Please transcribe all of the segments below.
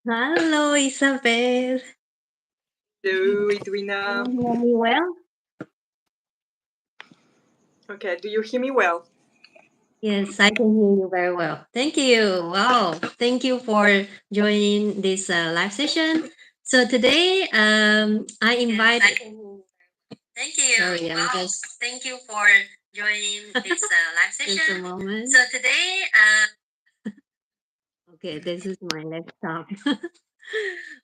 Hello, Isabelle. Hello, Can Edwina. you hear me well? Okay, do you hear me well? Yes, I can hear you very well. Thank you. Wow. Thank you for joining this live session. So today, I invite. I can hear you. Thank you. Sorry, I'm just. Thank you for joining this live session. Just a moment. So today, okay, this is my laptop.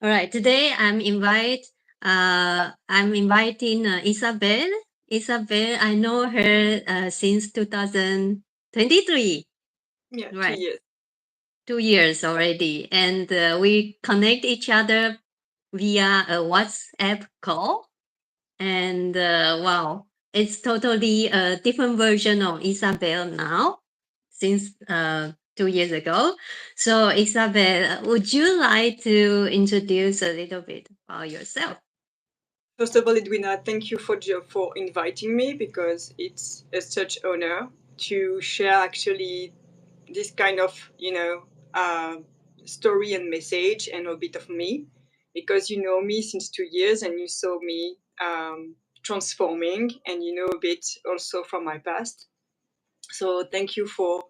All right. Today I'm inviting Isabelle. Isabelle, I know her since 2023. Yeah, Right. 2 years. 2 years already. And we connect each other via a WhatsApp call. And wow, it's totally a different version of Isabelle now since 2 years ago. So, Isabelle, would you like to introduce a little bit about yourself? First of all, Edwina, thank you for inviting me because it's such honor to share actually this kind of uh, story and message and a bit of me, because you know me since 2 years and you saw me transforming, and you know a bit also from my past. So thank you for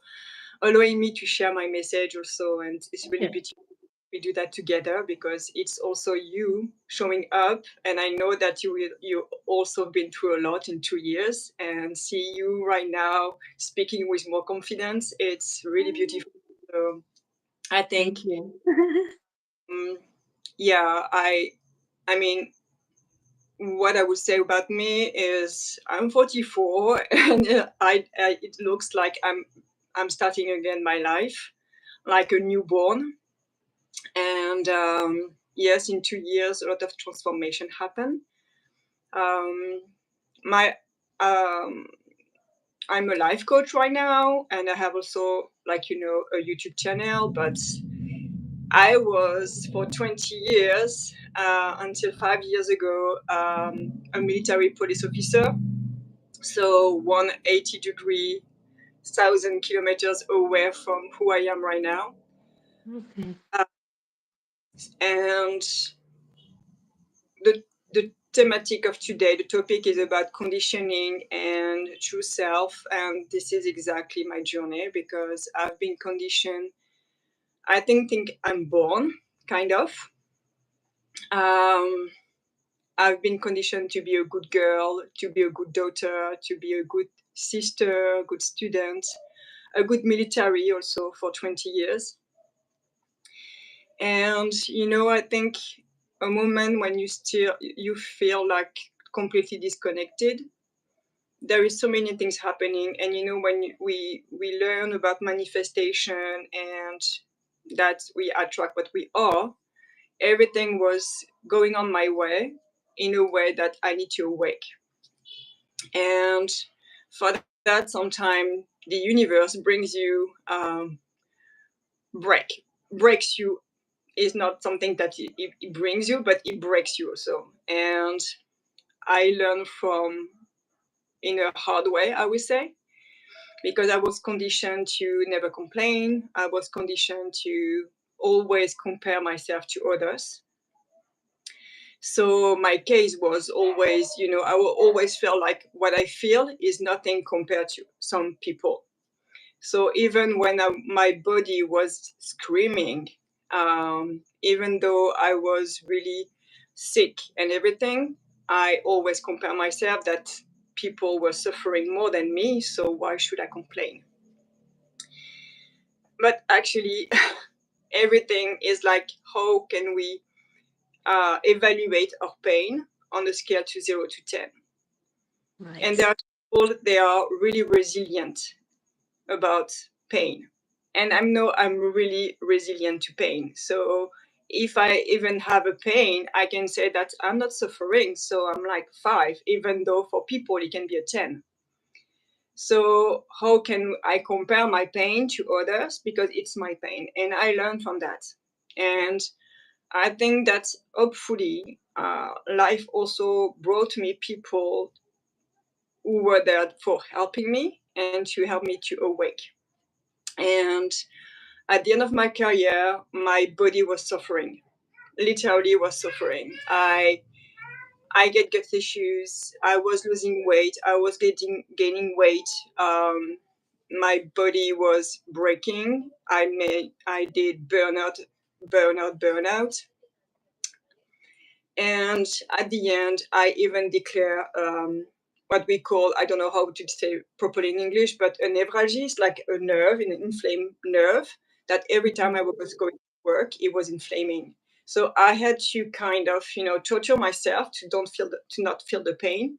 allowing me to share my message also, and it's really Yes. beautiful we do that together because it's also you showing up, and I know that you also been through a lot in 2 years, and see you right now speaking with more confidence. It's really beautiful. So I think Thank you. um, yeah, I mean, what I would say about me is I'm 44 and it looks like I'm starting again my life like a newborn. And yes, in 2 years, a lot of transformation happened. Um, my um, I'm a life coach right now, and I have also, like you know, a YouTube channel. But I was for 20 years until 5 years ago a military police officer. So 180-degree, 1,000 kilometers away from who I am right now. Okay. And the thematic of today, the topic is about conditioning and true self. And this is exactly my journey because I've been conditioned. I think I'm born, kind of. Um, I've been conditioned to be a good girl, to be a good daughter, to be a good sister, good student, a good military also for 20 years. And you know, I think a moment when you feel like completely disconnected, there is so many things happening. And you know, when we learn about manifestation and that we attract what we are, everything was going on my way in a way that I need to awake. And for that, sometimes the universe brings you breaks you. Is not something that it brings you, but it breaks you also. And I learned from in a hard way, I would say, because I was conditioned to never complain. I was conditioned to always compare myself to others. So my case was always, you know, I will always feel like what I feel is nothing compared to some people. So even when my body was screaming, even though I was really sick and everything, I always compare myself that people were suffering more than me. So why should I complain? But actually, everything is like, how can we evaluate our pain on a scale to 0 to 10? And Right. there are people, they are really resilient about pain, and I'm really resilient to pain. So if I even have a pain, I can say that I'm not suffering, so I'm like 5, even though for people it can be a 10. So how can I compare my pain to others, because it's my pain, and I learned from that. And I think that hopefully life also brought me people who were there for helping me and to help me to awake. And At the end of my career, my body was suffering, literally was suffering. I get gut issues. I was losing weight. I was gaining weight. My body was breaking. I did burnout. And at the end, I even declare what we call, I don't know how to say properly in English, but a nevralgia is like a nerve, an inflamed nerve that every time I was going to work, it was inflaming. So I had to kind of, torture myself to not feel the pain.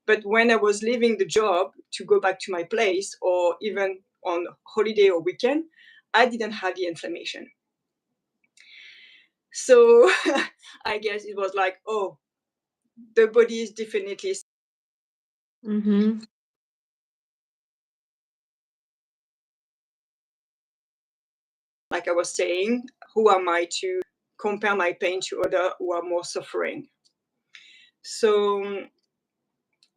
But when I was leaving the job to go back to my place, or even on holiday or weekend, I didn't have the inflammation. So I guess it was like, oh, the body is definitely, Mm-hmm. like I was saying, who am I to compare my pain to other who are more suffering? So,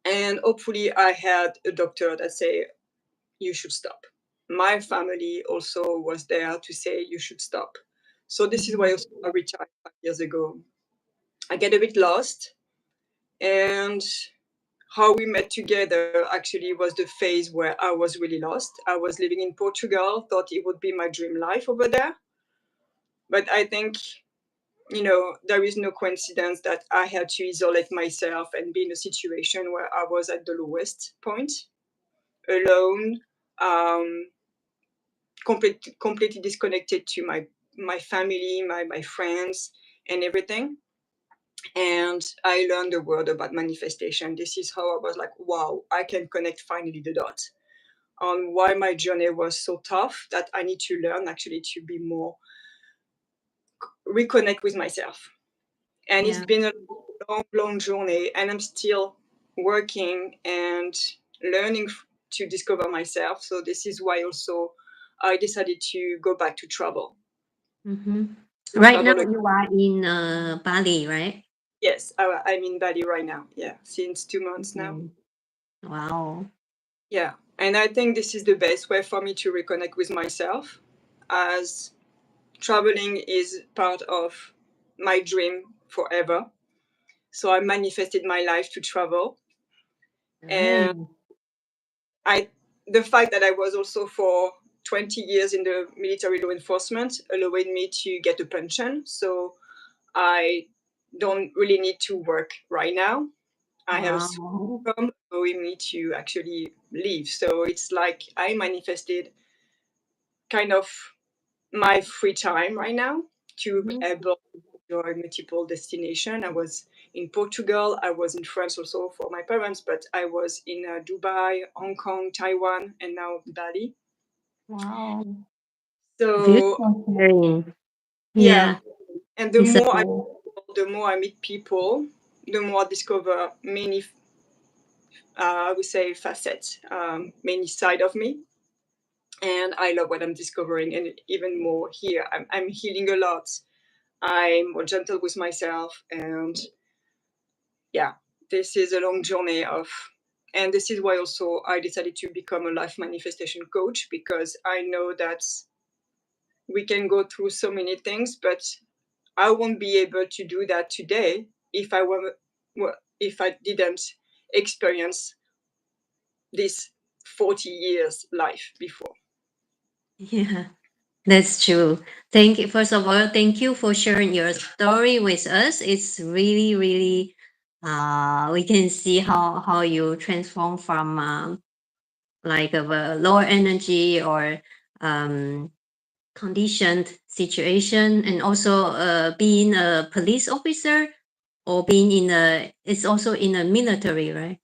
and hopefully I had a doctor that say you should stop. My family also was there to say you should stop. So this is why also I retired 5 years ago. I get a bit lost, and how we met together actually was the phase where I was really lost. I was living in Portugal, thought it would be my dream life over there. But I think, there is no coincidence that I had to isolate myself and be in a situation where I was at the lowest point, alone, um, completely disconnected to my family, my friends, and everything. And I learned a word about manifestation. This is how I was like, wow, I can connect finally the dots on why my journey was so tough, that I need to learn actually to be more reconnect with myself. And it's Yeah. been a long journey, and I'm still working and learning to discover myself. So this is why also I decided to go back to travel. Mm-hmm. To Right now travel. you are in Bali, right? Yes, I'm in Bali right now. Yeah, since 2 months now. Okay. Wow. Yeah, and I think this is the best way for me to reconnect with myself, as traveling is part of my dream forever. So I manifested my life to travel, and Nice. I the fact that I was also for 20 years in the military law enforcement allowed me to get a pension. So I don't really need to work right now. I have a Wow. income allowing me to actually live. So it's like I manifested kind of my free time right now to be Mhm. able to enjoy multiple destination. I was in Portugal, I was in France also for my parents, but I was in Dubai, Hong Kong, Taiwan, and now Bali. Wow. So Beautiful sharing. yeah, Yeah. and Isabelle. the more I meet people, the more I discover many, I would say, facets, many side of me, and I love what I'm discovering, and even more here. I'm healing a lot. I'm more gentle with myself, and yeah, this is a long journey of, and this is why also I decided to become a life manifestation coach, because I know that we can go through so many things, but I won't be able to do that today if I were, if I didn't experience this 40 years life before. Yeah. That's true. Thank you. First of all, thank you for sharing your story with us. It's really, really, we can see how you transform from like a lower energy or um, conditioned situation, and also being a police officer or being in a, it's also in a military, right?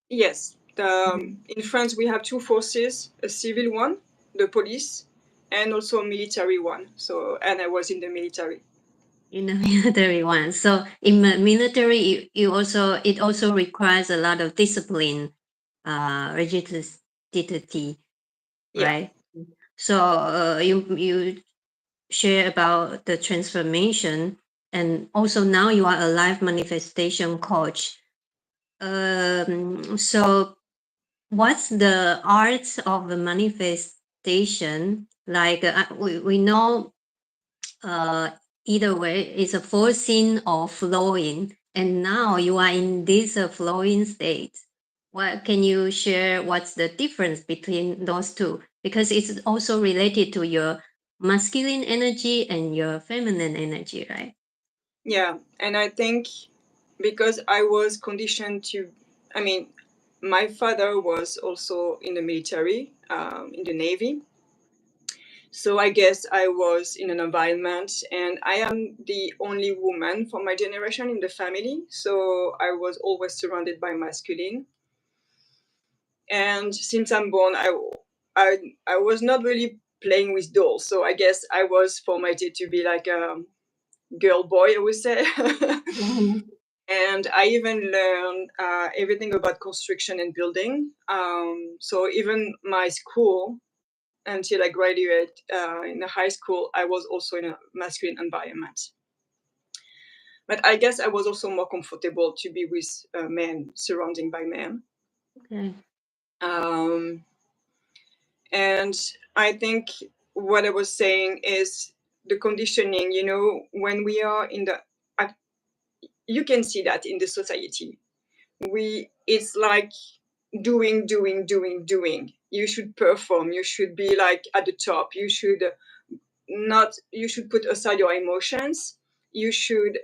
Yes, Mhm. in France we have two forces: a civil one, the police, and also a military one. So, and I was in the military. In the military one. So in the military, you also, it also requires a lot of discipline, rigidity, Yeah. right? So you share about the transformation, and also now you are a life manifestation coach. So what's the art of the manifestation Like we know either way is a forcing or flowing, and now you are in this flowing state. What can you share? What's the difference between those two? Because it's also related to your masculine energy and your feminine energy, right? Yeah, and I think because I was conditioned to, I mean, my father was also in the military, in the Navy. So I guess I was in an environment, and I am the only woman from my generation in the family. So I was always surrounded by masculine. And since I'm born, I, I was not really playing with dolls. So I guess I was formatted to be like a girl boy, I would say. Mhm. And I even learned everything about construction and building. So even my school, until I graduated in the high school, I was also in a masculine environment. But I guess I was also more comfortable to be with men, surrounding by men. Okay. Um, and I think what I was saying is the conditioning. You know, when we are in the, you can see that in the society. It's like doing. You should perform. You should be like at the top. You should not. You should put aside your emotions. You should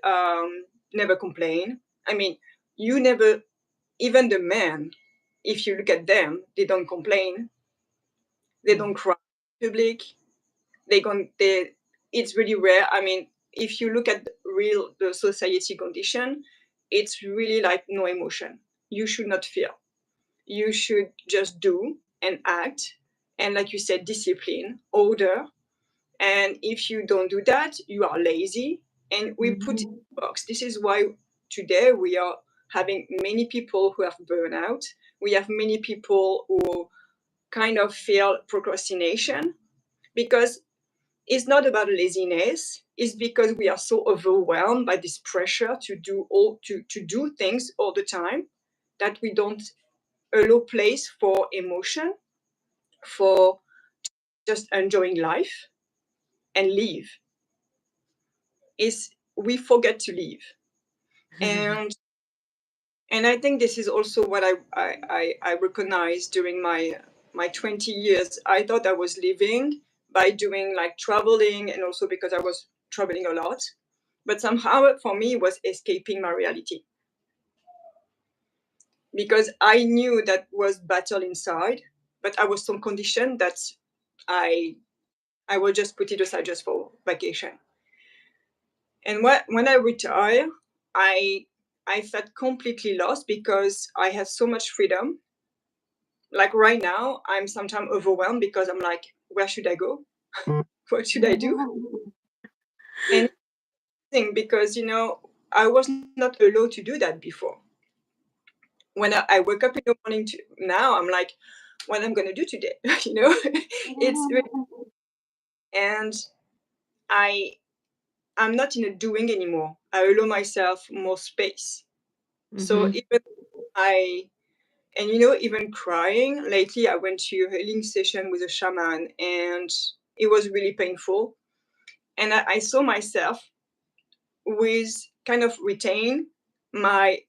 never complain. I mean, you never. Even the men, if you look at them, they don't complain. They don't cry in public. They don't. They. It's really rare. I mean, if you look at real the society condition, it's really like no emotion. You should not feel. You should just do and act, and like you said, discipline, order. And if you don't do that, you are lazy, and we put in Mhm. a box. This is why today we are having many people who have burnout. We have many people who kind of feel procrastination, because it's not about laziness. It's because we are so overwhelmed by this pressure to do things all the time, that we don't allow place for emotion, for just enjoying life and live. Is we forget to live. And and I think this is also what I recognized during my 20 years. I thought I was living by doing like traveling, and also because I was traveling a lot, but somehow for me it was escaping my reality, because I knew that was battle inside, but I was so conditioned that I I will just put it aside just for vacation. And when I retire, I I felt completely lost, because I had so much freedom. Like right now, I'm sometimes overwhelmed, because I'm like, where should I go? What should I do? And thing, because I was not allowed to do that before. When I wake up in the morning to now, I'm like, what I'm gonna do today? It's really, and I I'm not in a doing anymore. I allow myself more space. So Mhm. even I and even crying lately, I went to a healing session with a shaman, and it was really painful. And I saw myself with kind of retain my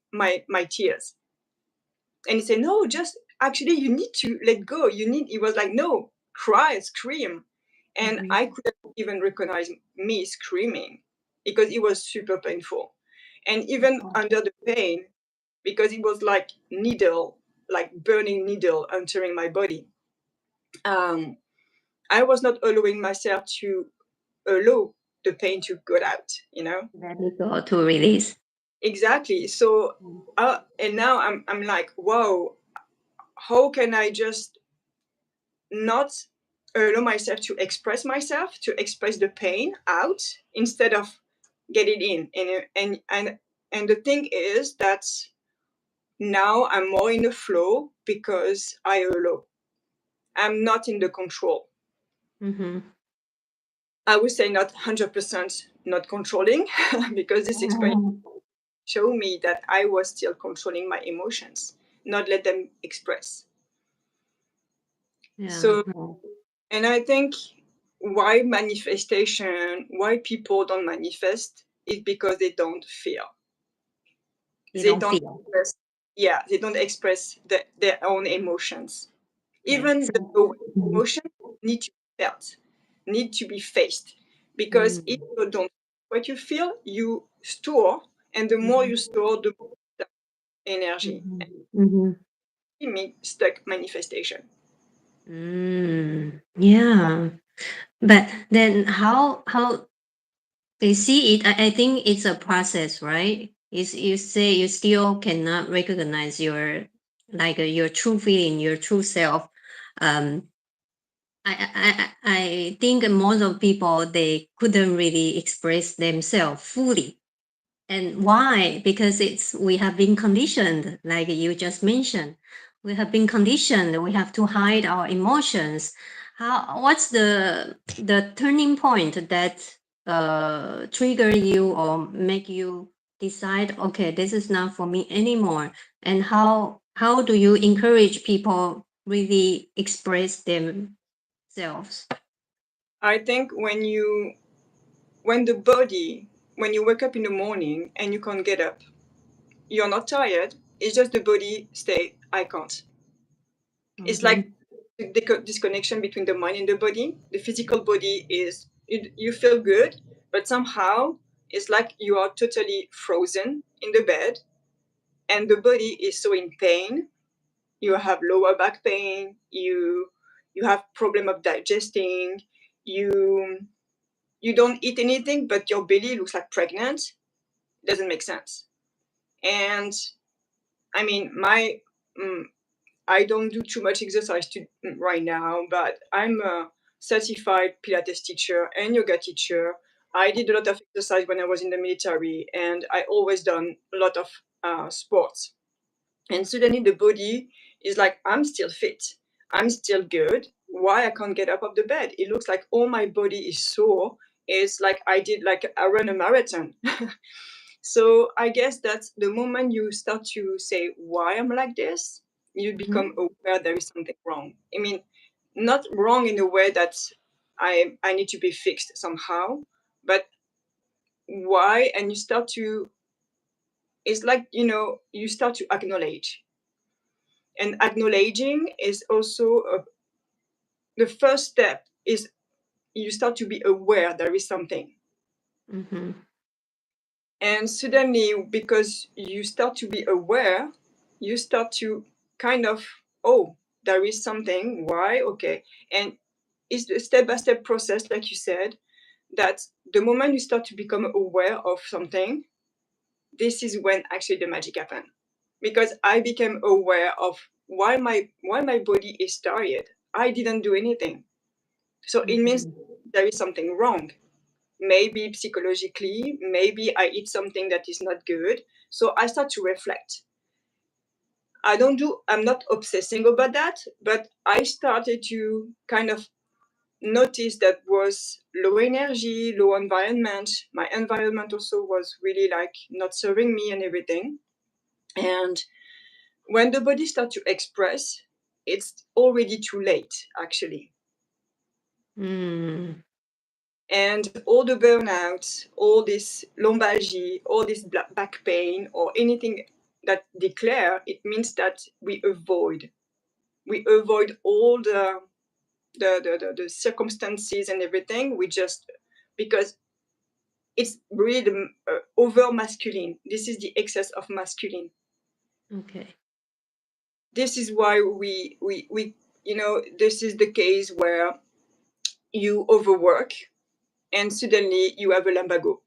tears. And he said, no, just actually you need to let go. It was like, no, cry, scream. And Mhm. I couldn't even recognize me screaming, because it was super painful. And even under the pain, because it was like needle, like burning needle entering my body. Um, I was not allowing myself to allow the pain to go out. Let it go to release. Exactly. So, and now I'm like, wow, how can I just not allow myself to express the pain out, instead of get it in? And the thing is that now I'm more in the flow, because I allow. I'm not in the control. Mhm. I would say not 100% not controlling, because this experience showed me that I was still controlling my emotions, not let them express. Yeah. So, and I think why manifestation, why people don't manifest is because they don't feel. You They don't don't feel. express, they don't express their own emotions. Even Exactly. the emotions need to be felt, need to be faced. Because if you don't what you feel, you store, and the more you store, the more you stuck energy. Mm-hmm. And it means stuck manifestation. Yeah. But then how they see it, I think it's a process, right? Is you say you still cannot recognize your like your true feeling, your true self. Um, I think most of people they couldn't really express themselves fully. And why? Because it's we have been conditioned, like you just mentioned. We have been conditioned. We have to hide our emotions. How? What's the turning point that trigger you or make you decide? Okay, this is not for me anymore. And how do you encourage people really express themselves? I think when the body, when you wake up in the morning and you can't get up, you're not tired. It's just the body say, I can't. It's Mm-hmm. like the disconnection between the mind and the body. The physical body is, you feel good, but somehow it's like you are totally frozen in the bed, and the body is so in pain. You have lower back pain. You have problem of digesting. You you don't eat anything, but your belly looks like pregnant. It doesn't make sense. And I mean, mm, I don't do too much exercise right now, but I'm a certified Pilates teacher and yoga teacher. I did a lot of exercise when I was in the military, and I always done a lot of sports. And suddenly the body is like, I'm still fit, I'm still good. Why I can't get up of the bed? It looks like all my body is sore. It's like I run a marathon. So I guess that's the moment you start to say why I'm like this, you become aware there is something wrong. I mean, not wrong in a way that I need to be fixed somehow, but why? And you start to, it's like, you start to acknowledge. And acknowledging is also the first step is you start to be aware there is something. Mm-hmm. And suddenly, because you start to be aware, you start to kind of, oh, there is something. Why? Okay. And it's a step by step process, like you said, that the moment you start to become aware of something, this is when actually the magic happened. Because I became aware of why my body is tired. I didn't do anything. So it means there is something wrong. Maybe psychologically, maybe I eat something that is not good. So I start to reflect. I'm not obsessing about that, but I started to kind of notice that was low energy, low environment. My environment also was really like not serving me and everything. And when the body starts to express, it's already too late, actually. Mm. And all the burnouts, all this lombalgia, all this back pain, or anything that declare, it means that we avoid. We avoid all the circumstances and everything. We just, because it's really over masculine. This is the excess of masculine. Okay. This is why we this is the case where you overwork and suddenly you have a lumbago.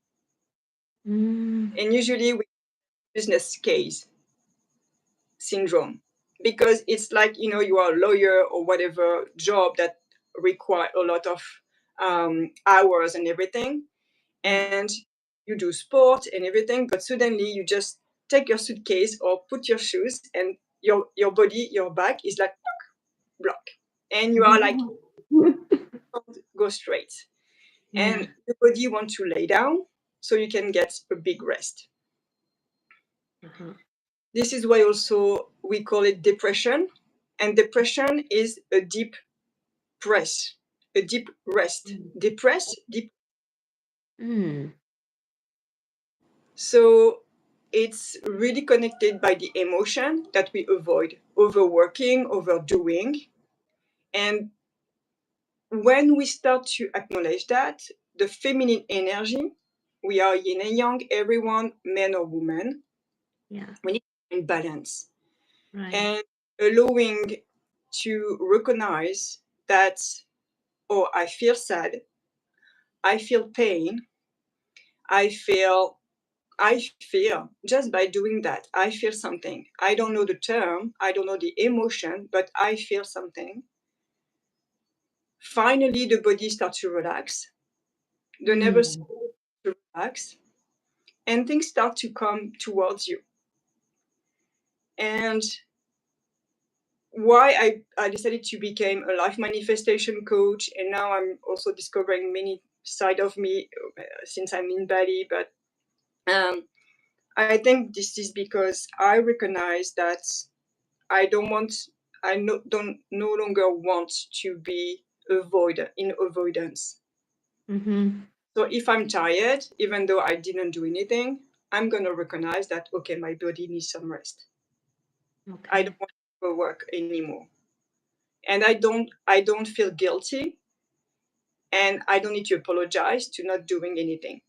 Mm. And usually we business case syndrome, because it's like, you are a lawyer or whatever job that require a lot of hours and everything, Yeah. and you do sport and everything, but suddenly you just take your suitcase or put your shoes, and your body, your back is like block, and you are like, go straight, Yeah. and the body wants to lay down so you can get a big rest. Uh-huh. This is why also we call it depression. And depression is a deep press. a deep rest. Mm. Depressed, deep. Mm. So it's really connected by the emotion that we avoid, overworking, overdoing. And when we start to acknowledge that, the feminine energy, we are yin and yang, everyone, man or woman, Yeah. we need to find balance. Right. And allowing to recognize that, oh, I feel sad, I feel pain, I feel, just by doing that, I feel something. I don't know the term, I don't know the emotion, but I feel something. Finally, the body starts to relax, the nervous Mm. system to relax, and things start to come towards you. And why I decided to become a life manifestation coach, and now I'm also discovering many side of me since I'm in Bali. But I think this is because I recognize that I don't want, don't no longer want to be in avoidance. Mm-hmm. So if I'm tired, even though I didn't do anything, I'm gonna recognize that okay, my body needs some rest. I Okay. don't want to work anymore, and I don't feel guilty, and I don't need to apologize to not doing anything.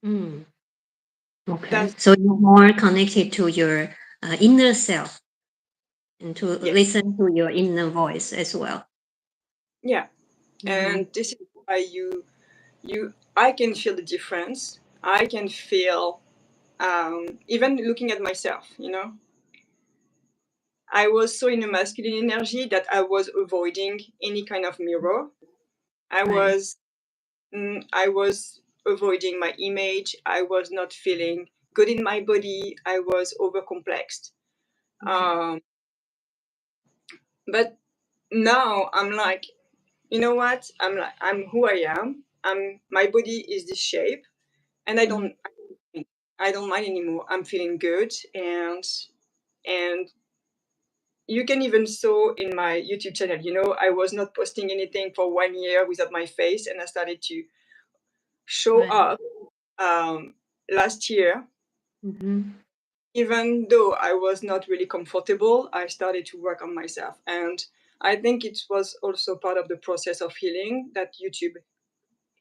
Mm. Okay. That's So you're more connected to your inner self and to yes, listen to your inner voice as well. yeah, Mm-hmm. and this is why I can feel the difference. I can feel even looking at myself. I was so in a masculine energy that I was avoiding any kind of mirror. I Right. was I was avoiding my image. I was not feeling good in my body. I was overcomplexed. Okay. Um, but now I'm like, you know what? I'm who I am. My body is this shape, and Mm. I don't mind anymore. I'm feeling good, and you can even saw in my YouTube channel. I was not posting anything for 1 year without my face, and I started to show Right. up um, last year. Mm-hmm. Even though I was not really comfortable, I started to work on myself. And I think it was also part of the process of healing that YouTube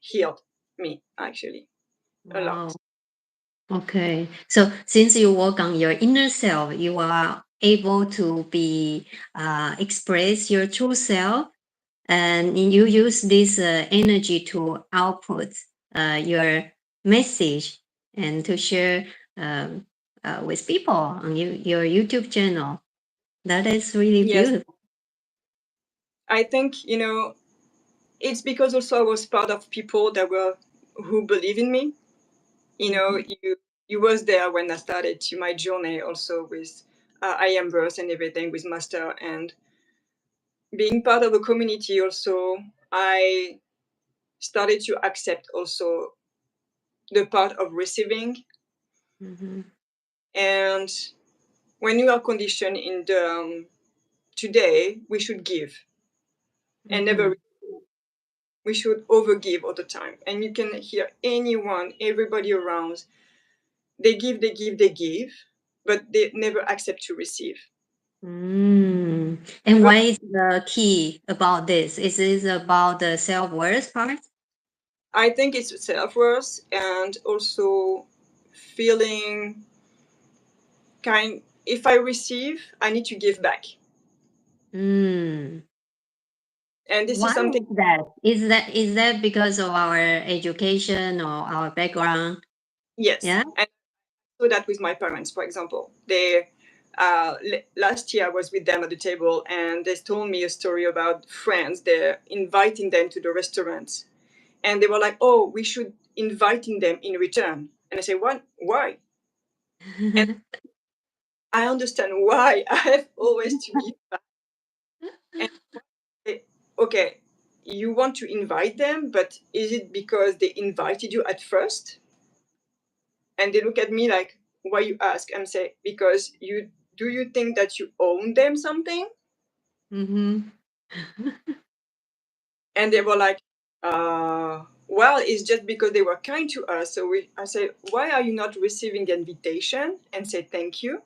healed me actually a Wow. lot. Okay. So since you work on your inner self, you are able to be express your true self, and you use this energy to output your message and to share um, with people on your YouTube channel. That is really Yes, beautiful. I think, it's because also I was part of people that were who believe in me. Mhm. You was there when I started to my journey also with I am birth and everything with master, and being part of a community also. I started to accept also the part of receiving. Mhm. And when you are conditioned in the today, we should give and never, Mhm. we should overgive all the time. And you can hear anyone, everybody around, they give, they give, they give, but they never accept to receive. Mm. And But what is the key about this? Is this about the self-worth part? I think it's self-worth, and also feeling kind, if I receive, I need to give back. Mm. And this is Why something, is that? Is that because of our education or our background? yes. Yeah. And so that with my parents, for example, last year I was with them at the table, and they told me a story about friends. They're inviting them to the restaurant, and they were like, "Oh, we should inviting them in return." And I say, "What? Why?" And I understand why. I have always to give back. And they, okay, you want to invite them, but is it because they invited you at first? And they look at me like, why you ask? I'm say, because you think that you own them something? Mm-hmm. And they were like, well, it's just because they were kind to us. So I said, why are you not receiving the invitation and say thank you?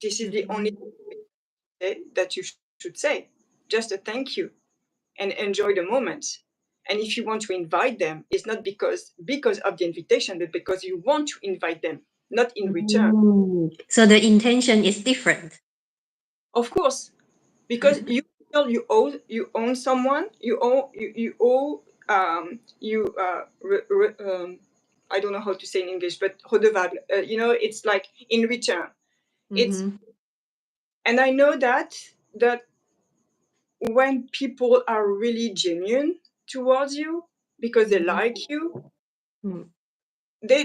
This is the only Mhm. thing that you should say, just a thank you, and enjoy the moment. And if you want to invite them, it's not because of the invitation, but because you want to invite them, not in return. So the intention is different. Of course, because you feel you own someone, I don't know how to say in English, but redevable. It's like in return. It's Mhm. And I know that when people are really genuine towards you because they Mhm. like you, Mm. they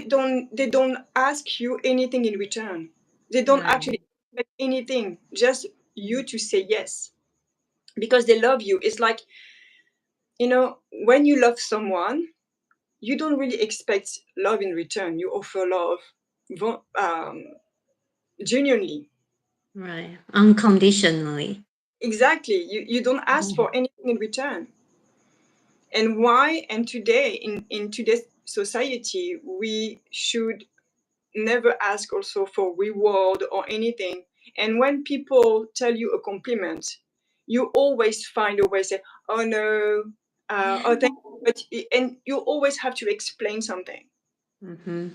don't ask you anything in return. They don't Right. actually expect anything, just you to say yes because they love you. It's like, when you love someone, you don't really expect love in return. You offer love genuinely. Right. Unconditionally. Exactly. You don't ask Mhm. for anything in return. And why? And today, in today's society, we should never ask also for reward or anything. And when people tell you a compliment, you always find a way to say, oh no, oh thank you. And you always have to explain something. Mhm.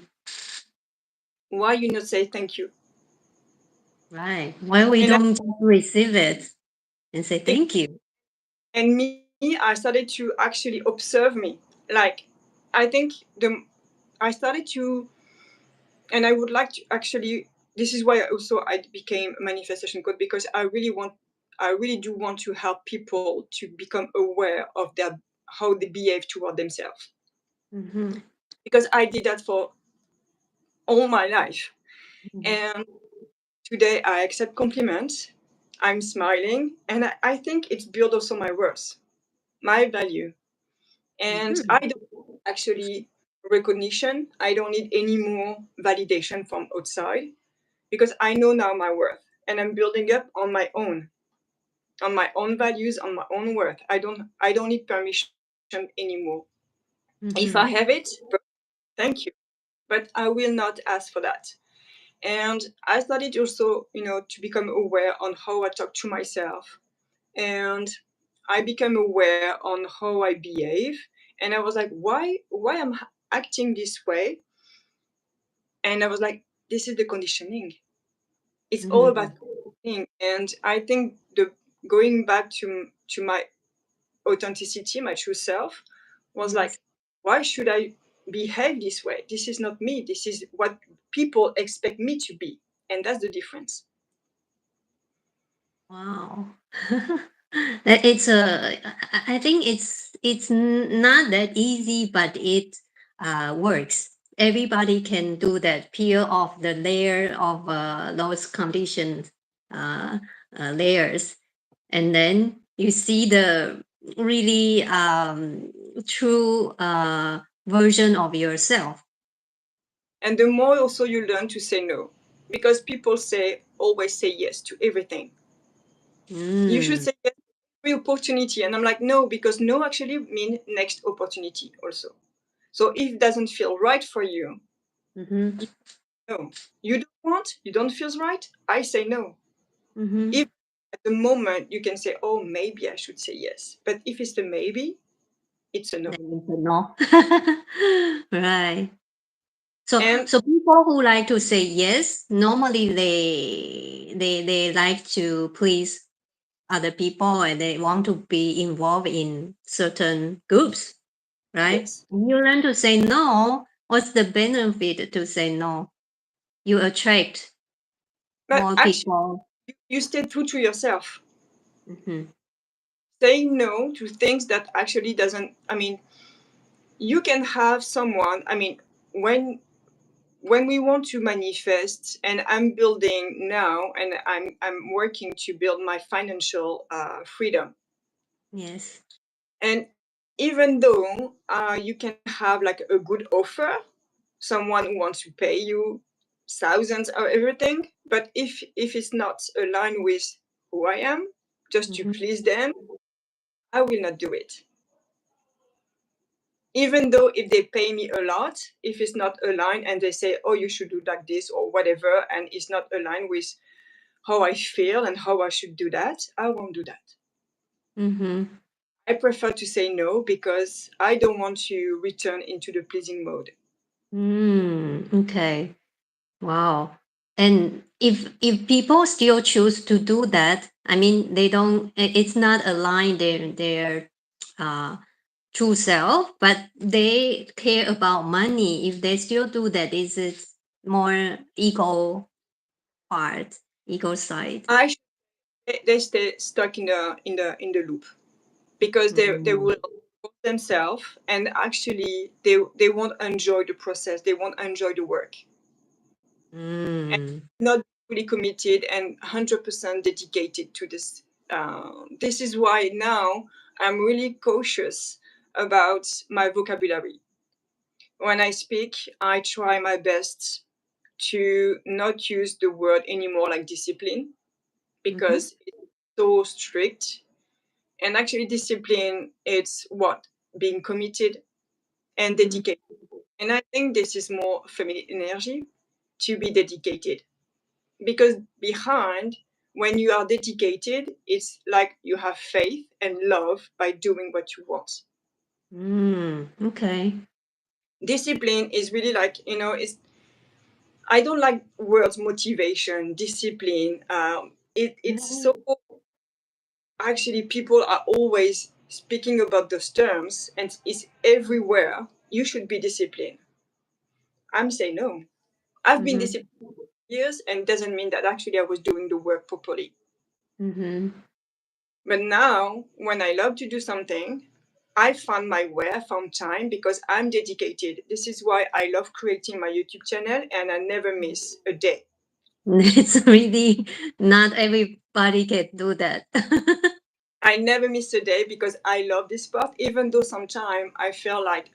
Why you not say thank you? Right. Why we And don't just receive it and say I, thank you? and me, I started to actually observe me. Like, I think I started to, and I would like to actually. This is why I became a manifestation coach, because I really do want to help people to become aware of how they behave toward themselves. Mhm. Because I did that for all my life, Mhm. and today I accept compliments. I'm smiling, and I think it's built also my worth, my value. And I Mhm. don't actually recognition. I don't need any more validation from outside because I know now my worth, and I'm building up on my own values, on my own worth. I don't need permission anymore. If I have Mhm. it, thank you, but I will not ask for that. And I started also, to become aware on how I talk to myself, and I became aware on how I behave, and I was like, why I'm acting this way? And I was like, this is the conditioning. It's all about Mhm. conditioning. And I think the going back to my authenticity, my true self, was Yes. like, why should I behave this way? This is not me. This is what people expect me to be, and that's the difference. Wow. It's a. I think it's not that easy, but it works. Everybody can do that. Peel off the layer of those conditions uh, layers, and then you see the really true version of yourself. And the more also you learn to say no, because people say always say yes to everything. You should Mm. say yes to every opportunity, and I'm like, no, because no actually mean next opportunity also. So if it doesn't feel right for you, Mm-hmm. no. You don't feel right, I say no. Mm-hmm. If at the moment you can say, oh, maybe I should say yes, but if it's the maybe, it's a no. Then you say no. Right. So, And so people who like to say yes, normally they like to please other people and they want to be involved in certain groups, right? yes, When you learn to say no, what's the benefit to say no? You attract but more actually people. you stay true to yourself. Mhm. Saying no to things that actually doesn't, I mean, you can have someone, I mean, when we want to manifest, and I'm building now, and I'm working to build my financial freedom. Yes. And even though you can have like a good offer, someone who wants to pay you thousands or everything, but if it's not aligned with who I am, just to Mhm. please them, I will not do it. even though if they pay me a lot, if it's not aligned and they say, oh, you should do like this or whatever, and it's not aligned with how I feel and how I should do that, I won't do that. Mm-hmm. I prefer to say no because I don't want to return into the pleasing mode. Okay. Wow. And if people still choose to do that, I mean, they don't. It's not aligned their uh true self, but they care about money. If they still do that, is it more ego part, ego side? I should, they stay stuck in the loop because they Mm. will force themselves, and actually they won't enjoy the process. They won't enjoy the work, and Mm. not fully committed and 100% dedicated to this. This is why now I'm really cautious about my vocabulary. When I speak, I try my best to not use the word anymore like discipline Mm-hmm. because it's so strict. And actually, discipline it's what being committed and dedicated. And I think this is more feminine energy to be dedicated because behind when you are dedicated, it's like you have faith and love by doing what you want. Okay. Discipline is really like it's I don't like words motivation, discipline. It's so actually people are always speaking about those terms and it's everywhere. You should be disciplined. I'm saying no. I've been Mm-hmm. disciplined for years and doesn't mean that actually I was doing the work properly. Mm-hmm. But now, when I love to do something, I found my way, I found time because I'm dedicated. This is why I love creating my YouTube channel and I never miss a day. It's really not everybody can do that. I never miss a day because I love this part, even though sometimes I feel like,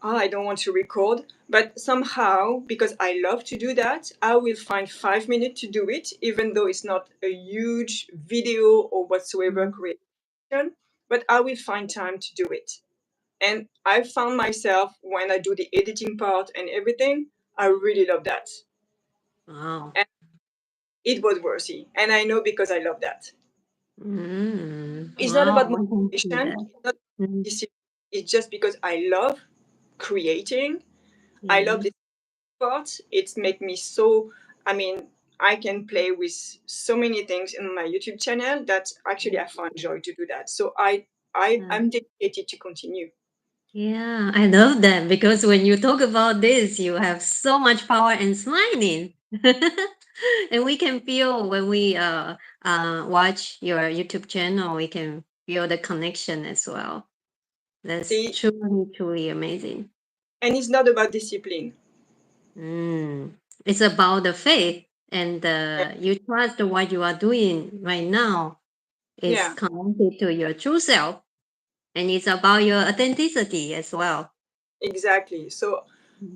oh, I don't want to record. But somehow, because I love to do that, I will find 5 minutes to do it, even though it's not a huge video or whatsoever creation, but I will find time to do it. And I found myself when I do the editing part and everything, I really love that. Wow. And it was worthy. And I know because I love that. It's not about Wow, I can see motivation, that. it's not Mm. discipline. It's just because I love creating. I love Yeah. this part. It's make me so. I mean, I can play with so many things in my YouTube channel that actually I find joy to do that. So Yeah. I'm dedicated to continue. Yeah, I love that because when you talk about this, you have so much power and smiling. And we can feel when we watch your YouTube channel, we can feel the connection as well. That's See, truly, truly amazing. and it's not about discipline. Mm. It's about the faith and you trust what you are doing right now is Yeah, connected to your true self and it's about your authenticity as well. exactly. So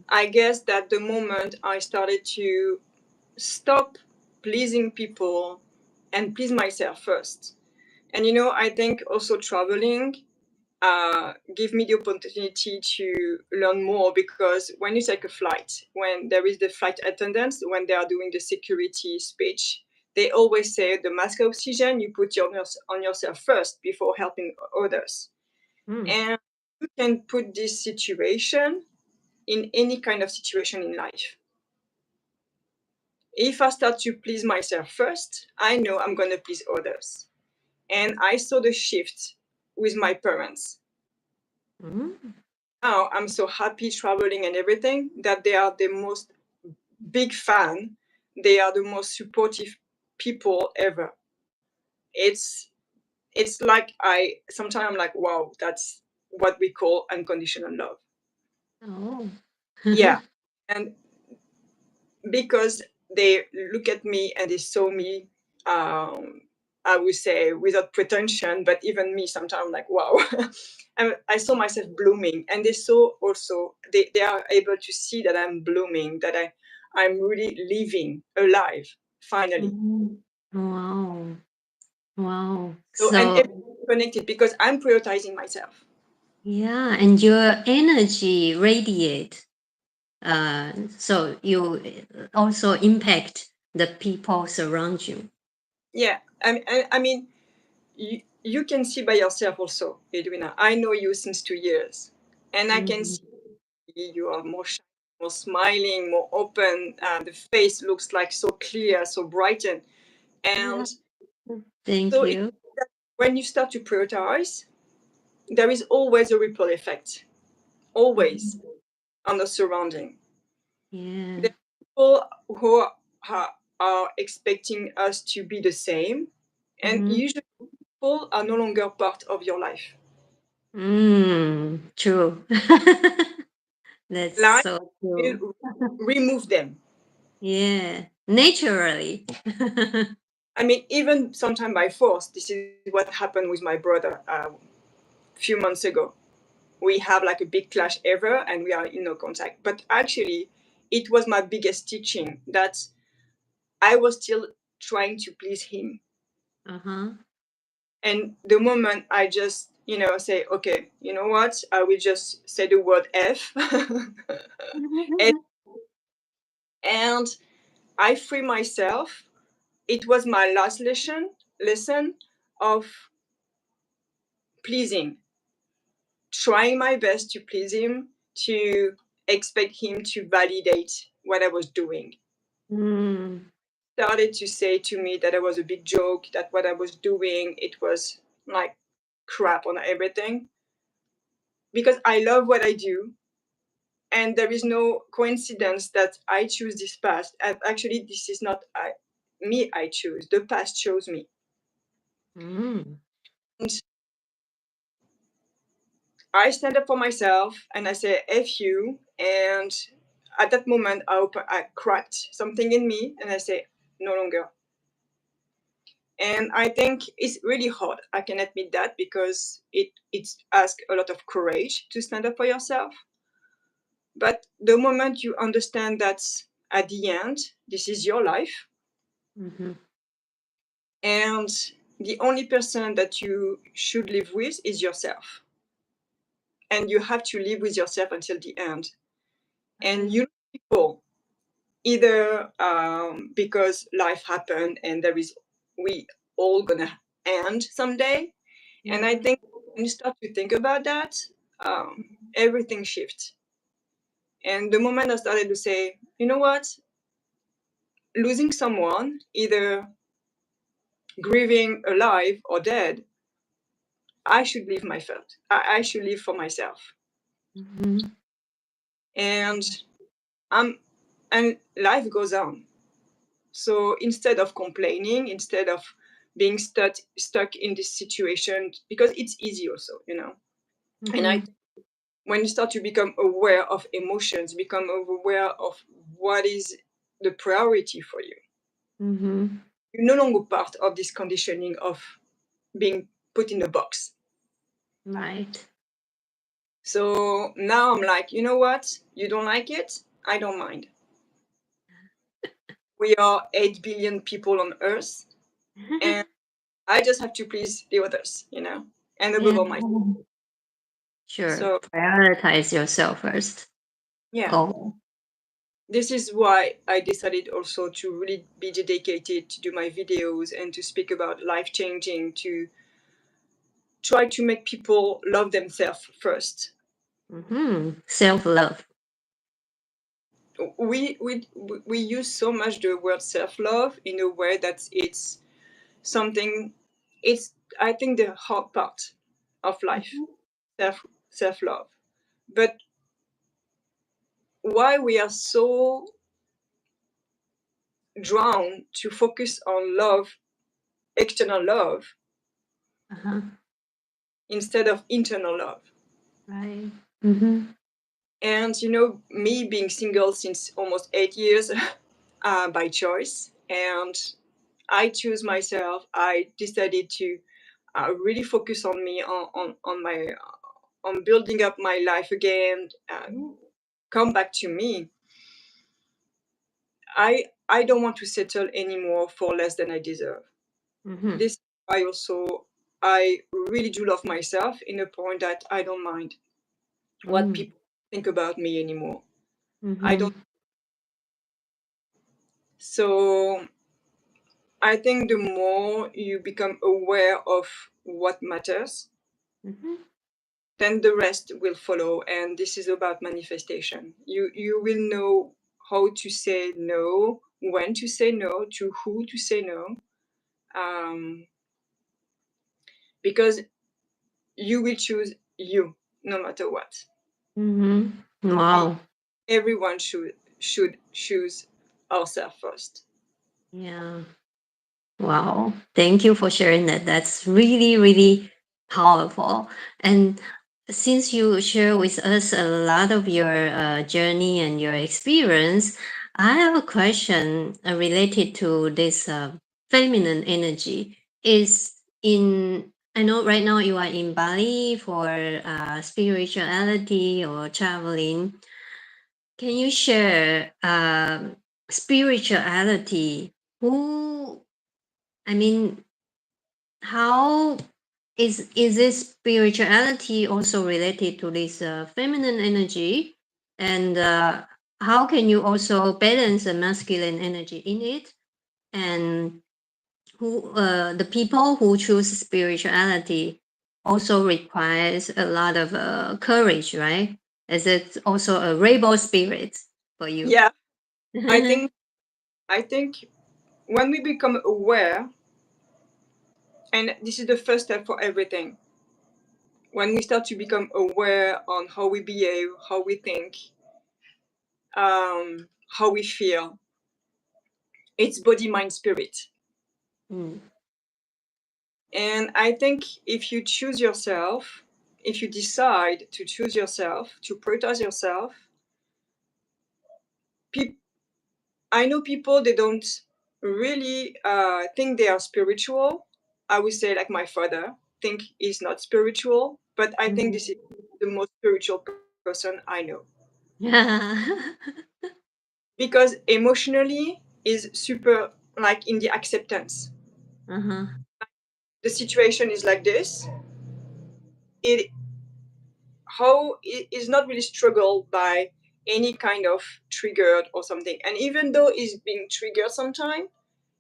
I guess that the moment I started to stop pleasing people and please myself first. And I think also traveling give me the opportunity to learn more because when you take a flight, when there is the flight attendants, when they are doing the security speech, they always say the mask oxygen you put on yourself first before helping others. Mm. And you can put this situation in any kind of situation in life. If I start to please myself first, I know I'm going to please others. And I saw the shift with my parents. Mm. Now I'm so happy traveling and everything that they are the most big fan. They are the most supportive people ever. It's it's like I sometimes I'm like, wow, that's what we call unconditional love. Oh. Yeah. And because they look at me and they saw me, um, I would say without pretension, but even me sometimes like, wow, I saw myself blooming, and they saw also they are able to see that I'm blooming, that I'm really living alive finally. Mhm. Wow. Wow. So and So everything connected because I'm prioritizing myself. Yeah, and your energy radiate. So you also impact the people surround you. Yeah, I mean, you can see by yourself also, Edwina. I know you since 2 years, and I can Mhm. see you are more shy, more smiling, more open. The face looks like so clear, so brightened, Yeah. and Thank so you. when you start to prioritize, there is always a ripple effect, always Mhm. on the surrounding. Yeah. There are people who are expecting us to be the same, and Mhm. usually people are no longer part of your life. True. That's Life so true. will remove them. Yeah, naturally. I mean, even sometimes by force. This is what happened with my brother a few months ago. We have like a big clash ever, and we are in no contact. But actually, it was my biggest teaching that I was still trying to please him. Uh-huh. And the moment I just, say, okay, you know what? I will just say the word F. and, and I free myself. It was my last lesson of pleasing, trying my best to please him, to expect him to validate what I was doing. Mm. Started to say to me that it was a big joke, that what I was doing, it was like crap on everything. Because I love what I do, and there is no coincidence that I choose this path. And actually, this is not me I choose. The past chose me. Mm. And I stand up for myself and I say F you. And at that moment, I cracked something in me and I say no longer. And I think it's really hard. I can admit that because it's asks a lot of courage to stand up for yourself. But the moment you understand that at the end, this is your life, Mm-hmm. and the only person that you should live with is yourself. And you have to live with yourself until the end. And Right. you know people, either because life happened and we all gonna end someday. And I Yeah. think when you start to think about that, everything shifts. And the moment I started to say, you know what, losing someone, either grieving alive or dead, I should live my felt. I should live for myself. Mm-hmm. And I'm and life goes on. So instead of complaining, instead of being stuck in this situation, because it's easy also. And I Mm-hmm. think when you start to become aware of emotions, become aware of what is the priority for you, Mm-hmm. you're no longer part of this conditioning of being put in a box. Right. So now I'm like, you know what? You don't like it? I don't mind. We are 8 billion people on Earth, and I just have to please the others, and above Yeah. all myself. Sure. So, Prioritize yourself first. yeah, Oh. this is why I decided also to really be dedicated to do my videos and to speak about life changing, to try to make people love themselves first. Mm-hmm. Self-love. We use so much the word self love in a way that it's something. It's, I think, the hard part of life, Mm-hmm. self love. But why we are so drawn to focus on love, external love, Uh-huh. instead of internal love. Right. Mm-hmm. And me being single since almost 8 years by choice, and I choose myself. I decided to really focus on me, on my on building up my life again, come back to me. I don't want to settle anymore for less than I deserve. Mm-hmm. This is why also I really do love myself in a point that I don't mind what Mm. people think about me anymore. I Mm-hmm. don't. So I think the more you become aware of what matters, Mm-hmm. then the rest will follow. And this is about manifestation. You will know how to say no, when to say no, to who to say no, because you will choose you no matter what. Mm-hmm. We Wow. everyone should choose ourselves first. Yeah. Wow. Thank you for sharing that. That's really, really powerful. And since you share with us a lot of your journey and your experience, I have a question related to this feminine energy. Is in I know right now you are in Bali for spirituality or traveling. Can you share spirituality? Who I mean, how is this spirituality also related to this feminine energy, and how can you also balance the masculine energy in it? And who the people who choose spirituality also requires a lot of courage, right? Is it also a rebel spirit for you? Yeah, I think I think when we become aware, and this is the first step for everything, when we start to become aware on how we behave, how we think, how we feel, it's body, mind, spirit. Mm. And I think if you choose yourself, if you decide to choose yourself, to prioritize yourself, I know people, they don't really think they are spiritual. I would say, like my father, think he's not spiritual, but I think this is Mhm. the most spiritual person I know. Yeah. Because emotionally is super, like in the acceptance. Uh-huh. The situation is like this. It how it is not really struggled by any kind of triggered or something. And even though he's being triggered sometime,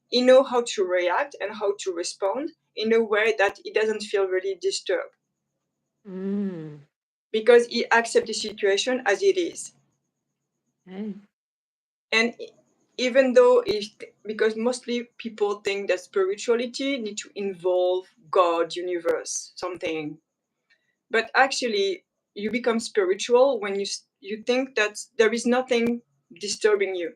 he know how to react and how to respond in a way that he doesn't feel really disturbed Mm. because he accepts the situation as it is. Okay. And even though because mostly people think that spirituality need to involve God, universe, something, but actually you become spiritual when you think that there is nothing disturbing you.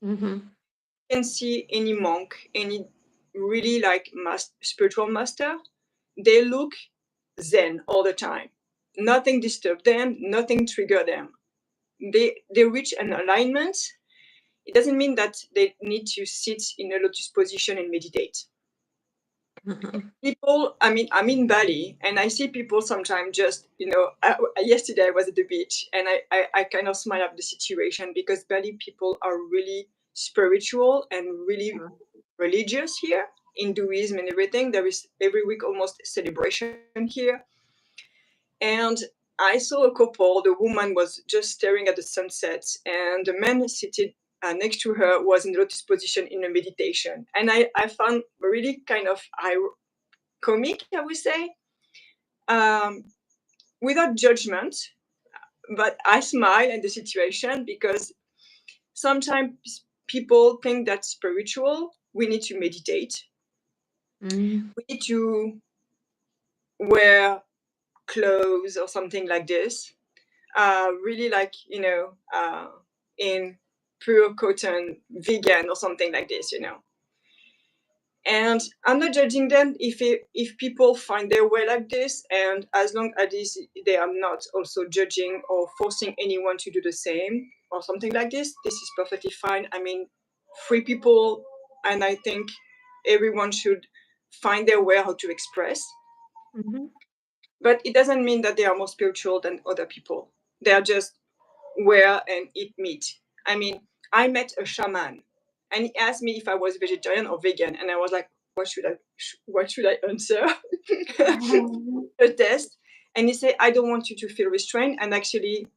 Mm-hmm. You can see any monk, any really like spiritual master, they look zen all the time. Nothing disturb them, nothing trigger them. They reach an alignment. It doesn't mean that they need to sit in a lotus position and meditate. Uh-huh. People, I'm in Bali, and I see people sometimes just, yesterday I was at the beach, and I kind of smile at the situation because Bali people are really spiritual and really religious here, Hinduism and everything. There is every week almost a celebration here. And I saw a couple. The woman was just staring at the sunset, and the man seated next to her was in lotus position in a meditation. And I found really kind of comic, I would say, um, without judgment. But I smile at the situation because sometimes people think that spiritual, we need to meditate, Mm-hmm. we need to wear clothes or something like this. Really like, in pure cotton, vegan or something like this. And I'm not judging them if people find their way like this, and as long as they are not also judging or forcing anyone to do the same or something like this is perfectly fine. I mean, free people, and I think everyone should find their way how to express. Mm-hmm. But it doesn't mean that they are more spiritual than other people. They are just wear and eat meat. I mean, I met a shaman, and he asked me if I was vegetarian or vegan, and I was like, what should I answer? A test. And he said, I don't want you to feel restrained and actually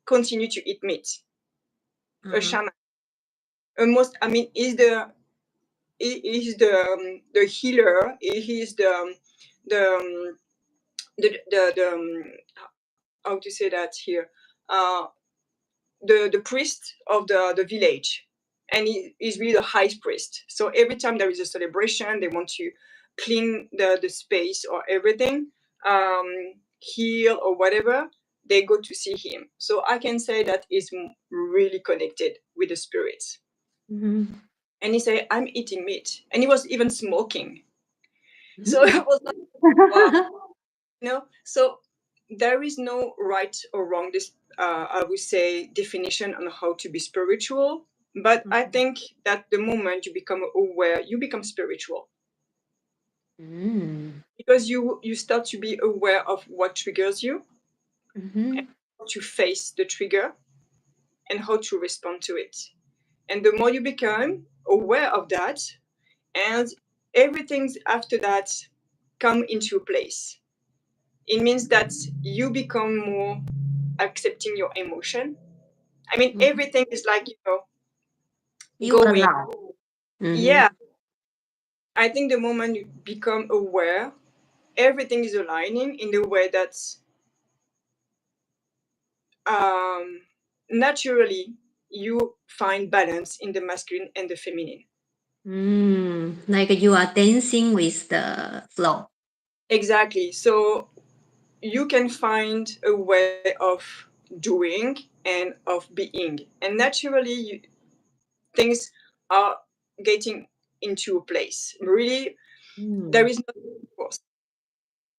continue to eat meat. A shaman. Almost, I mean, is the healer. He is the how to say that here, uh, the priest of the village, and he's really the high priest. So every time there is a celebration, they want to clean the space or everything, um, heal or whatever. They go to see him. So I can say that is really connected with the spirits. Mm-hmm. And he said, "I'm eating meat," and he was even smoking. So it was like, wow, So there is no right or wrong. This I would say definition on how to be spiritual. But I think that the moment you become aware, you become spiritual because you start to be aware of what triggers you, and how to face the trigger, and how to respond to it. And the more you become aware of that, and everything after that come into place, it means that you become more accepting your emotion. I mean, everything is like, You going. allow. Yeah. I think the moment you become aware, everything is aligning in the way that um, naturally you find balance in the masculine and the feminine. Like you are dancing with the flow. Exactly. So you can find a way of doing and of being. And naturally, things are getting into a place. Really, there is no force.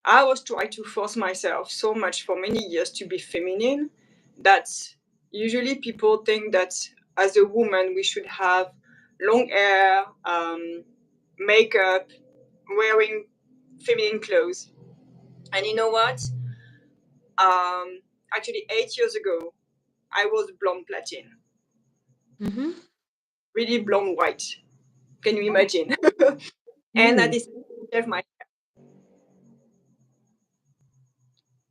I was trying to force myself so much for many years to be feminine that usually people think that as a woman we should have long hair, makeup, wearing feminine clothes. And you know what? Actually, 8 years ago, I was blonde platin, really blonde white. Can you imagine? And I decided to shave my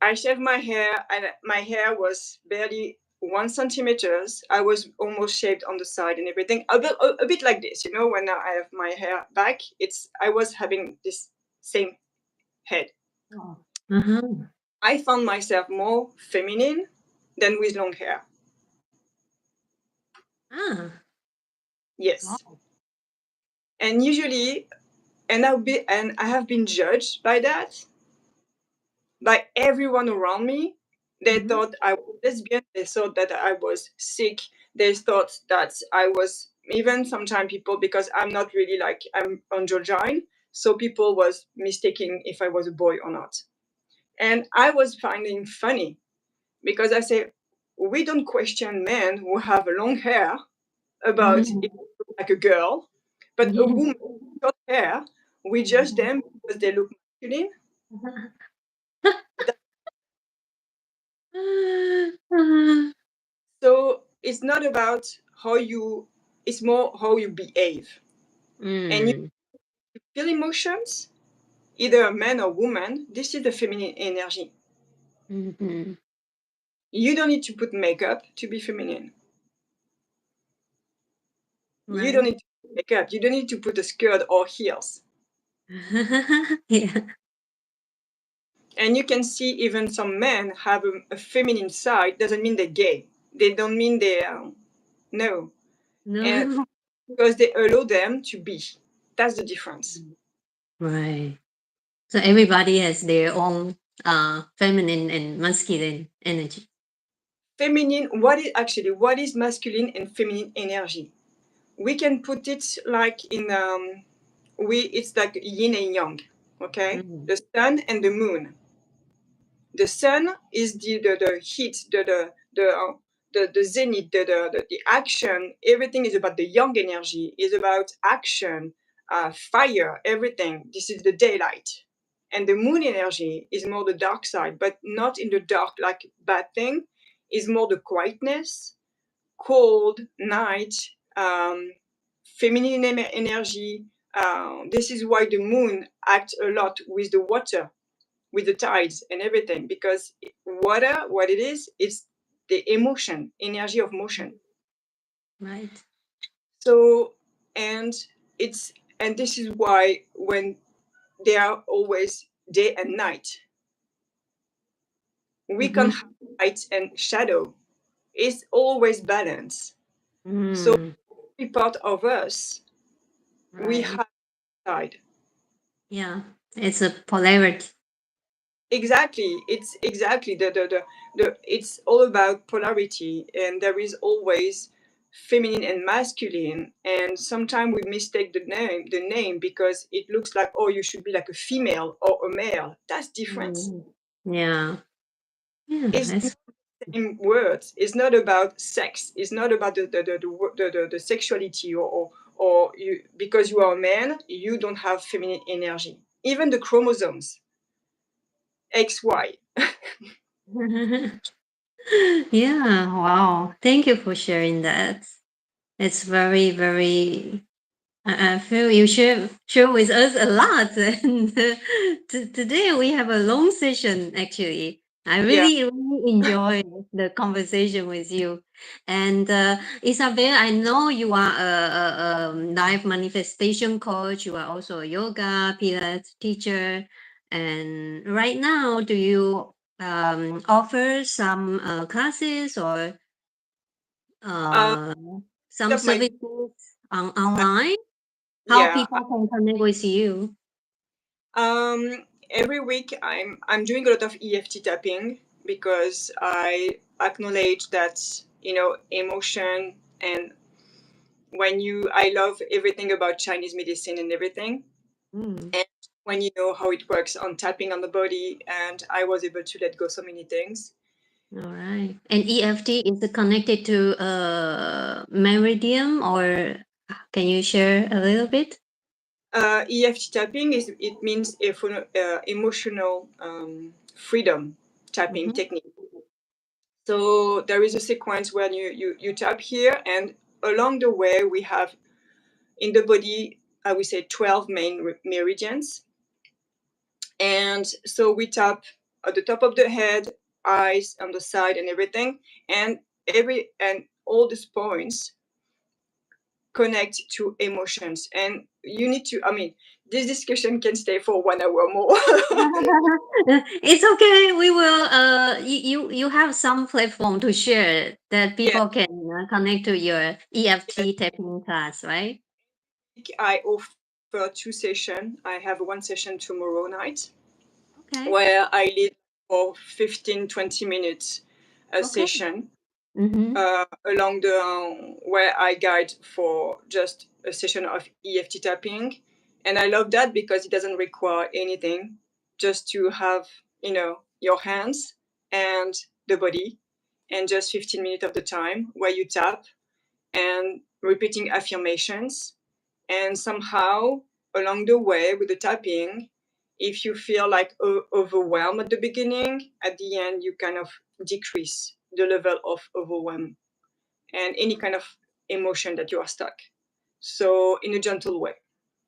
I shaved my hair, and my hair was barely 1 centimeters. I was almost shaved on the side and everything, a bit like this. When I have my hair back, I was having this same head. I found myself more feminine than with long hair. Yes, and usually, and I have been judged by that, by everyone around me. They thought I was lesbian. They thought that I was sick. They thought that I was, even sometimes people, because I'm not really like, I'm androgyne. So people was mistaking if I was a boy or not. And I was finding funny because I say, we don't question men who have long hair about if they look like a girl, but a woman with short hair, we judge them because they look masculine. So it's not about it's more how you behave. And you feel emotions, either a man or woman, this is the feminine energy. You don't need to put makeup to be feminine. You don't need to put makeup. You don't need to put a skirt or heels. Yeah. And you can see even some men have a feminine side. Doesn't mean they're gay. They don't mean they no. And No. because they allow them to be. That's the difference. Right. So everybody has their own feminine and masculine energy. Feminine, what is masculine and feminine energy? We can put it like in it's like yin and yang, okay? The sun and the moon. The sun is the heat, the zenith, the action. Everything is about the yang energy, is about action, fire, everything. This is the daylight. And the moon energy is more the dark side, but not in the dark like bad thing. Is more the quietness, cold night, feminine energy, This is why the moon acts a lot with the water, with the tides and everything, because water, what it is, it's the emotion, energy of motion. Right. So, and it's, and this is why when they are always day and night, we can Mm-hmm. have light and shadow. It's always balance. So Mm, every part of us, we right. have side. Yeah. It's a polarity. Exactly. It's exactly the it's all about polarity, and there is always feminine and masculine, and sometimes we mistake the name because it looks like, oh, you should be like a female or a male. That's different. Mm, yeah. Yeah. It's It's in words. It's not about sex. It's not about the sexuality, or you, because you are a man, you don't have feminine energy. Even the chromosomes, XY. yeah. Wow. Thank you for sharing that. It's very, very. I feel you share with us a lot, and today we have a long session. Actually, I Yeah. really enjoy the conversation with you. And Isabel, I know you are a life manifestation coach. You are also a yoga Pilates teacher. And right now, do you offer some classes or Um, uh, some of my services online? How yeah. people can connect with you? Every week I'm doing a lot of EFT tapping because I acknowledge that, emotion, and when you I love everything about Chinese medicine and everything, Mm, and when you know how it works on tapping on the body, and I was able to let go so many things. all right. And EFT is it connected to Meridian, or can you share a little bit? EFT tapping is, it means emotional freedom tapping Mm-hmm. technique. So there is a sequence where you tap here, and along the way we have in the body, I would say 12 main meridians. And so we tap at the top of the head, eyes on the side, and everything. And all these points connect to emotions. And you need to, I mean, this discussion can stay for 1 hour more. It's okay. We will. You have some platform to share that Yeah, people can connect to your EFT tapping class, right? I offer 2 sessions. I have one session tomorrow night Okay. where I lead for 15, 20 minutes a Okay. session, Mm-hmm. along the where I guide for just a session of EFT tapping. And I love that because it doesn't require anything, just to have, your hands and the body, and just 15 minutes of the time where you tap and repeating affirmations. And somehow along the way with the tapping, if you feel like overwhelmed at the beginning, at the end you kind of decrease the level of overwhelm and any kind of emotion that you are stuck, so in a gentle way.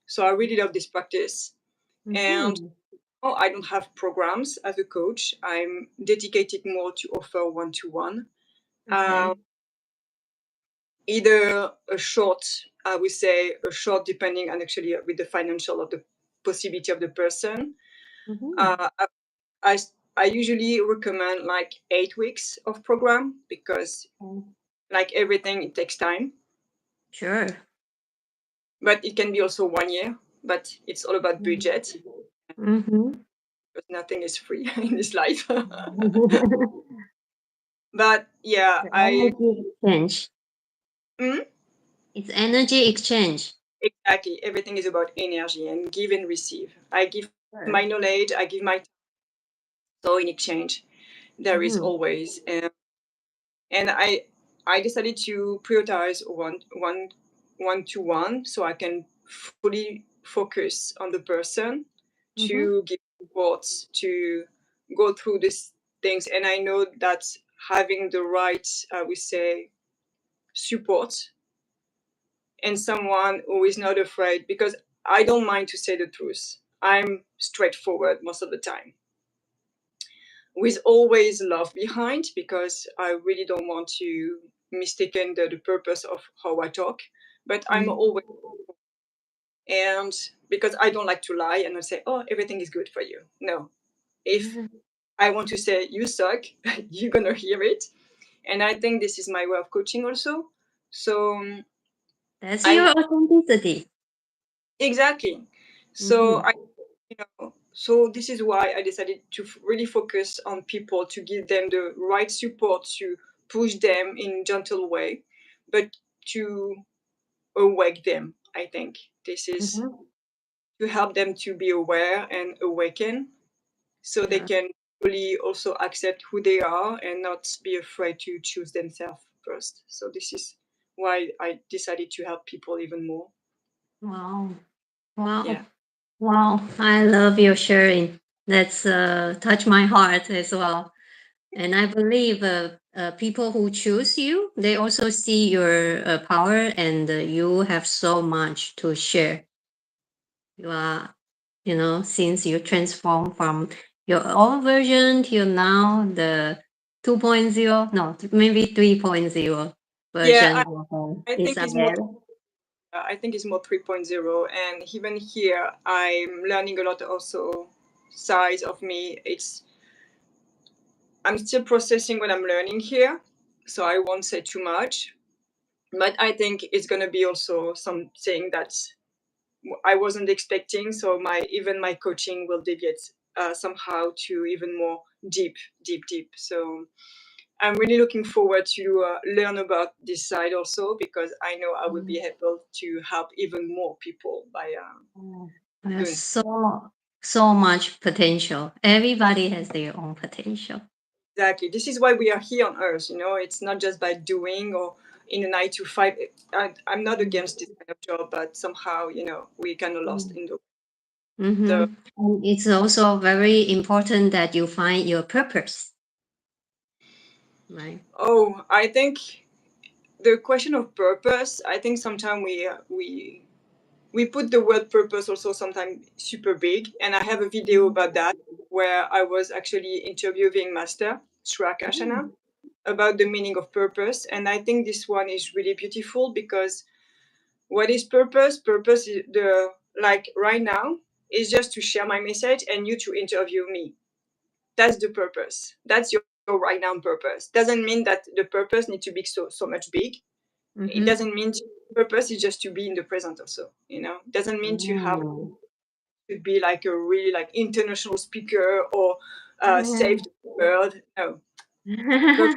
So I really love this practice. And Mm-hmm. I don't have programs as a coach. I'm dedicated more to offer one-to-one, Okay. either a short, I would say a short, depending on actually with the financial of the possibility of the person. Mm-hmm. uh, I, I usually recommend like 8 weeks of program because, like everything, it takes time. Sure. But it can be also 1 year. But it's all about budget Mm-hmm. because nothing is free in this life. But yeah, The energy exchange. mm, It's energy exchange. exactly. Everything is about energy and give and receive. I give my Sure. knowledge, I give my, so in exchange there is Mm-hmm. always, and I decided to prioritize one to one, so I can fully focus on the person, Mm-hmm. to give support, to go through these things. And I know that having the right, we say, support, and someone who is not afraid, because I don't mind to say the truth. I'm straightforward most of the time, with always love behind, because I really don't want to mistaken the purpose of how I talk. But I'm Mhm. always, and because I don't like to lie and I say, oh, everything is good for you. No, if I want to say you suck, you're gonna hear it. And I think this is my way of coaching also. So That's I your authenticity. exactly. So Mm-hmm. I, so this is why I decided to really focus on people, to give them the right support, to push them in gentle way, but to awake them. I think this is Mm-hmm. to help them to be aware and awaken, so they Yeah. can really also accept who they are and not be afraid to choose themselves first. So this is why I decided to help people even more. Wow. Wow. Yeah. Wow. I love your sharing. That's touch my heart as well. And I believe people who choose you, they also see your power, and you have so much to share. You are, since you transform from your old version till now, the 2.0, no, maybe 3.0 Yeah, version of I think it's more Isabelle. I think it's more 3.0, and even here I'm learning a lot also sides of me. It's I'm still processing what I'm learning here, so I won't say too much. But I think it's gonna be also something that I wasn't expecting. So my coaching will deviate somehow to even more deep, deep, deep. So I'm really looking forward to learn about this side also, because I know I will be Mm. able to help even more people by Oh, there's doing. so much potential. Everybody has their own potential. Exactly. This is why we are here on Earth. It's not just by doing or in a 9 to 5. I'm not against this kind of job, but somehow, we kind of lost in the. So, Mm-hmm. And it's also very important that you find your purpose, right? oh, I think the question of purpose. I think sometimes we put the word purpose also sometimes super big, and I have a video about that where I was actually interviewing Master Shurakashana about the meaning of purpose, and I think this one is really beautiful because what is purpose? Purpose is the like right now is just to share my message and you to interview me. That's the purpose. That's your right now purpose. Doesn't mean that the purpose needs to be so much big. It Mm-hmm. doesn't mean purpose is just to be in the present also. Doesn't mean to have Mm. to be like a really like international speaker or save the world. No, purpose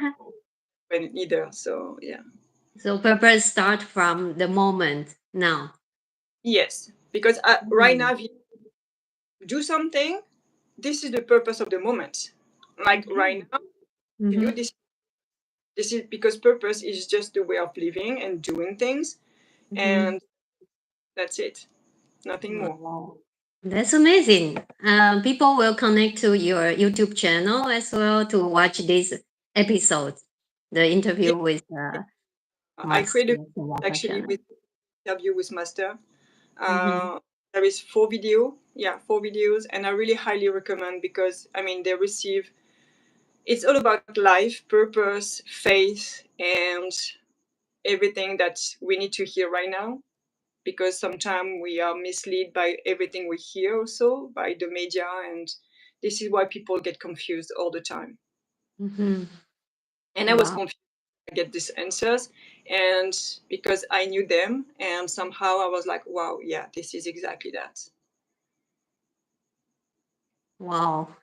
neither. So yeah, So purpose start from the moment now. yes, because right now Mm. if you do something, this is the purpose of the moment. Like right Okay. now, to you, Mm-hmm. this is because purpose is just the way of living and doing things, Mm-hmm. and that's it. Nothing more. Wow. That's amazing. People will connect to your YouTube channel as well to watch this episode, the Yeah, interview with I Master created actually Wakashana. with interview with Master. Mm-hmm. There is 4 video, yeah, 4 videos, and I really highly recommend because I mean they receive. It's all about life, purpose, faith, and everything that we need to hear right now, because sometimes we are misled by everything we hear also by the media, and this is why people get confused all the time. Mm-hmm. And I was Wow. confused to get these answers, and because I knew them, and somehow I was like, wow, yeah, this is exactly that. Wow.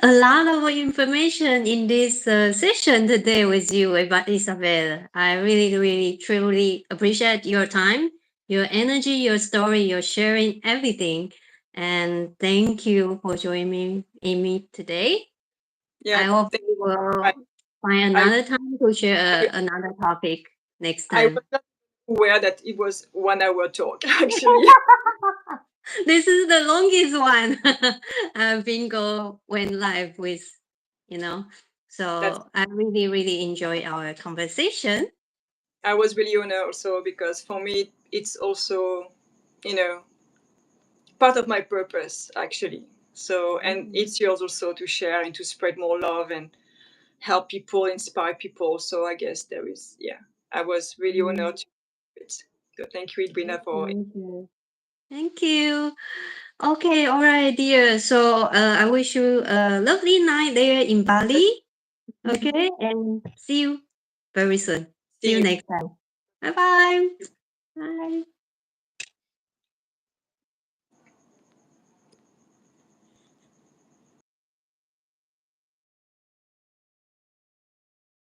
A lot of information in this session today with you about Isabel. I really, really, truly appreciate your time, your energy, your story, your sharing everything. And thank you for joining me today. I Yeah, hope thank we you. will find I, another time to share I, another topic next I time. was not aware that it was 1 hour talk actually. This is the longest one. Bingo went live with, you know. That's So I really, really enjoy our conversation. I was really honored also because for me it's also you know, part of my purpose actually. So, and Mhm. it's yours also to share and to spread more love and help people, inspire people. So I guess there is, yeah, I was really Mhm. honored to do it. So thank you, Edwina, for Thank you. Thank you. Okay, all right, dear. So I wish you a lovely night there in Bali. Okay, and see you very soon. See see you you. next time. Bye bye. Bye.